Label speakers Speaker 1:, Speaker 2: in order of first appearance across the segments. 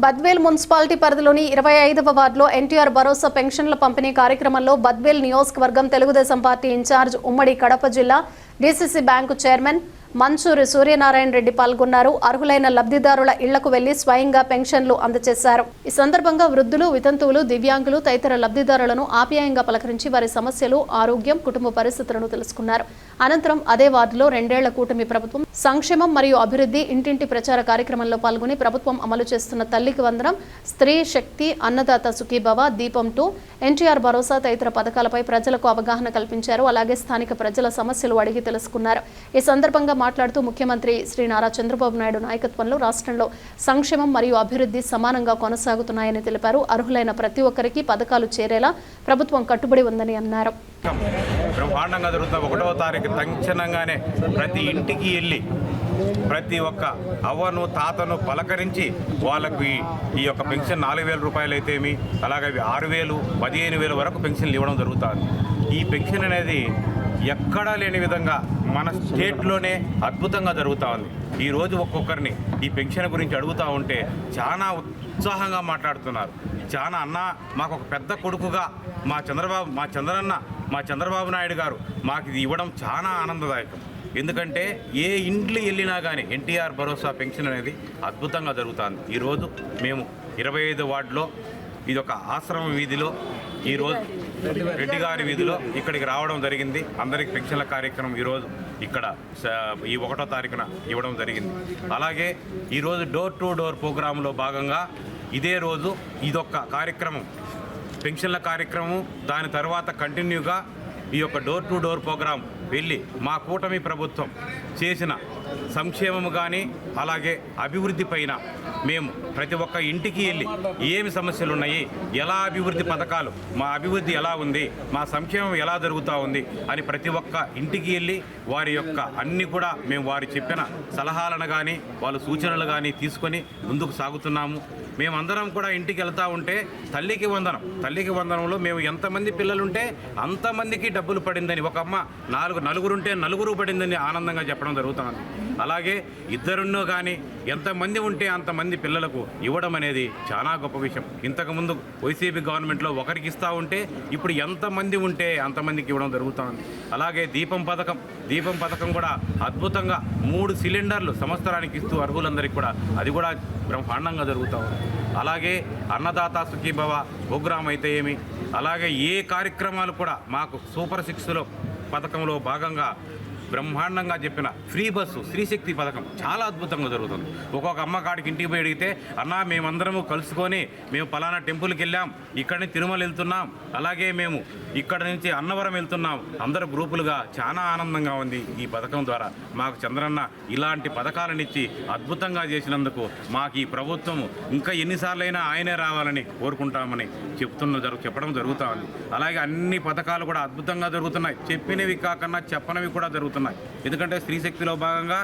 Speaker 1: Badvel municipality పరిధిలోని 25వ వార్డులో ఎన్టీఆర్ భరోసా పెన్షన్ల పంపిణీ కార్యక్రమంలో బద్వేల్ నియోజకవర్గం తెలుగుదేశం పార్టీ ఇన్ఛార్జ్ ఉమ్మడి కడప జిల్లా DCC bank chairman manchurian Suryanarayana Reddy పాల్గొన్నారు. అర్హులైన లబ్ధిదారుల ఇళ్లకు వెళ్లి స్వయంగా పెన్షన్లు అందజేశారు. ఈ సందర్భంగా వృద్ధులు, వితంతువులు, దివ్యాంగులు తదితర లబ్ధిదారులను ఆప్యాయంగా పలకరించి వారి సమస్యలు, ఆరోగ్యం, కుటుంబ పరిస్థితులను తెలుసుకున్నారు. అనంతరం అదే వార్డులో 2 ఏళ్ల కూటమి ప్రభుత్వం సంక్షేమం మరియు అభివృద్ధి ఇంటింటి ప్రచార కార్యక్రమంలో పాల్గొని ప్రభుత్వం అమలు చేస్తున్న తల్లికి వందనం, స్త్రీ శక్తి, అన్నదాత సుఖీభవ, దీపం 2, ఎన్టీఆర్ భరోసా తదితర పథకాలపై ప్రజలకు అవగాహన కల్పించారు. అలాగే స్థానిక ప్రజల సమస్యలు అడిగి తెలుసుకున్నారు. ఈ సందర్భంగా మాట్లాడుతూ ముఖ్యమంత్రి శ్రీ నారా చంద్రబాబు నాయుడు నాయకత్వంలో రాష్ట్రంలో సంక్షేమం మరియు అభివృద్ధి సమానంగా కొనసాగుతున్నాయని తెలిపారు. అర్హులైన ప్రతి ఒక్కరికి పథకాలు చేరేలా ప్రభుత్వం కట్టుబడి ఉందని అన్నారు.
Speaker 2: బ్రహ్మాండంగా జరుగుతున్న 1వ తారీఖు తక్షణంగానే ప్రతి ఇంటికి వెళ్ళి ప్రతి ఒక్క అవ్వను, తాతను పలకరించి వాళ్ళకి ఈ యొక్క పెన్షన్ 4,000 రూపాయలు అయితేమి, అలాగే 6,000, 15,000 వరకు పెన్షన్లు ఇవ్వడం జరుగుతుంది. ఈ పెన్షన్ అనేది ఎక్కడా లేని విధంగా మన స్టేట్లోనే అద్భుతంగా జరుగుతూ ఉంది. ఈరోజు ఒక్కొక్కరిని ఈ పెన్షన్ గురించి అడుగుతూ ఉంటే చాలా ఉత్సాహంగా మాట్లాడుతున్నారు. చాలా అన్న మాకు ఒక పెద్ద కొడుకుగా మా చంద్రబాబు నాయుడు గారు మాకు ఇది ఇవ్వడం చాలా ఆనందదాయకం. ఎందుకంటే ఏ ఇంట్లో వెళ్ళినా కానీ ఎన్టీఆర్ భరోసా పెన్షన్ అనేది అద్భుతంగా జరుగుతుంది. ఈరోజు మేము 25 వార్డులో ఇది ఒక ఆశ్రమం వీధిలో ఈరోజు రెడ్డి గారి వీధిలో ఇక్కడికి రావడం జరిగింది. అందరికి పెన్షన్ల కార్యక్రమం ఈరోజు ఇక్కడ ఈ 1వ తారీఖున ఇవ్వడం జరిగింది. అలాగే ఈరోజు డోర్ టు డోర్ ప్రోగ్రాంలో భాగంగా ఇదే రోజు ఇదొక కార్యక్రమం, పెన్షన్ల కార్యక్రమం. దాని తర్వాత కంటిన్యూగా ఈ యొక్క డోర్ టు డోర్ ప్రోగ్రాం వెళ్ళి మా కూటమి ప్రభుత్వం చేసిన సంక్షేమము కానీ అలాగే అభివృద్ధి పైన మేము ప్రతి ఒక్క ఇంటికి వెళ్ళి ఏమి సమస్యలు ఉన్నాయి, ఎలా అభివృద్ధి పథకాలు, మా అభివృద్ధి ఎలా ఉంది, మా సంక్షేమం ఎలా జరుగుతూ ఉంది అని ప్రతి ఒక్క ఇంటికి వెళ్ళి వారి యొక్క అన్నీ కూడా మేము వారు చెప్పిన సలహాలను కానీ వాళ్ళ సూచనలు కానీ తీసుకొని ముందుకు సాగుతున్నాము. మేమందరం కూడా ఇంటికి వెళ్తూ ఉంటే తల్లికి వందనంలో మేము ఎంతమంది పిల్లలుంటే అంతమందికి డబ్బులు పడిందని, ఒక అమ్మ నలుగురుంటే 4 పడిందని ఆనందంగా చెప్పడం జరుగుతుంది. అలాగే ఇద్దరున్నో కానీ ఎంతమంది ఉంటే అంతమంది పిల్లలకు ఇవ్వడం అనేది చాలా గొప్ప విషయం. ఇంతకుముందు వైసీపీ గవర్నమెంట్లో ఒకరికి ఇస్తూ ఉంటే ఇప్పుడు ఎంతమంది ఉంటే అంతమందికి ఇవ్వడం జరుగుతుంది. అలాగే దీపం పథకం కూడా అద్భుతంగా 3 సిలిండర్లు సంవత్సరానికి ఇస్తూ అర్హులందరికీ కూడా అది కూడా బ్రహ్మాండంగా జరుగుతూ ఉంది. అలాగే అన్నదాత సుఖీభవ ప్రోగ్రాం అయితే ఏమి, అలాగే ఏ కార్యక్రమాలు కూడా మాకు సూపర్ 6లో పథకంలో భాగంగా బ్రహ్మాండంగా చెప్పిన ఫ్రీ బస్సు, స్త్రీశక్తి పథకం చాలా అద్భుతంగా జరుగుతుంది. ఒక్కొక్క అమ్మకాడికి ఇంటికి పోయి అడిగితే అన్న మేమందరము కలుసుకొని మేము పలానా టెంపుల్కి వెళ్ళాం, ఇక్కడి తిరుమల వెళ్తున్నాం, అలాగే మేము ఇక్కడ నుంచి అన్నవరం వెళ్తున్నాం, అందరూ గ్రూపులుగా చాలా ఆనందంగా ఉంది. ఈ పథకం ద్వారా మాకు చంద్రన్న ఇలాంటి పథకాలనిచ్చి అద్భుతంగా చేసినందుకు మాకు ఈ ప్రభుత్వం ఇంకా ఎన్నిసార్లైనా ఆయనే రావాలని కోరుకుంటామని చెప్పడం జరుగుతూ ఉంది. అలాగే అన్ని పథకాలు కూడా అద్భుతంగా జరుగుతున్నాయి. చెప్పినవి కాకుండా చెప్పనివి కూడా జరుగుతున్నాయి. ఎందుకంటే స్త్రీశక్తిలో భాగంగా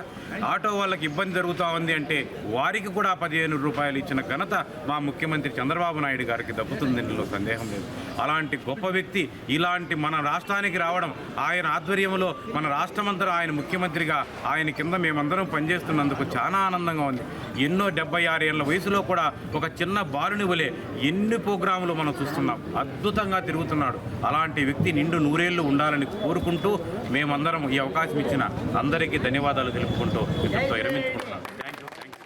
Speaker 2: ఆటో వాళ్ళకి ఇబ్బంది జరుగుతూ ఉంది అంటే వారికి కూడా 15 రూపాయలు ఇచ్చిన ఘనత మా ముఖ్యమంత్రి చంద్రబాబు నాయుడు గారికి దక్కుతుంది, ఇందులో సందేహం లేదు. అలాంటి గొప్ప వ్యక్తి ఇలాంటి మన రాష్ట్రానికి రావడం, ఆయన ఆధ్వర్యంలో మన రాష్ట్రమంతా ఆయన ముఖ్యమంత్రిగా ఆయన కింద మేమందరం పనిచేస్తున్నందుకు చాలా ఆనందంగా ఉంది. ఎన్నో 76 ఏళ్ల వయసులో కూడా ఒక చిన్న బాలుని వలె ఎన్ని ప్రోగ్రాములు మనం చూస్తున్నాం. అద్భుతంగా తిరుగుతున్నాడు. అలాంటి వ్యక్తి నిండు 100 ఏళ్ళు ఉండాలని కోరుకుంటూ మేమందరం ఈ అవకాశం ఇచ్చిన అందరికీ ధన్యవాదాలు తెలుపుకుంటూ విరమించుకుంటాం.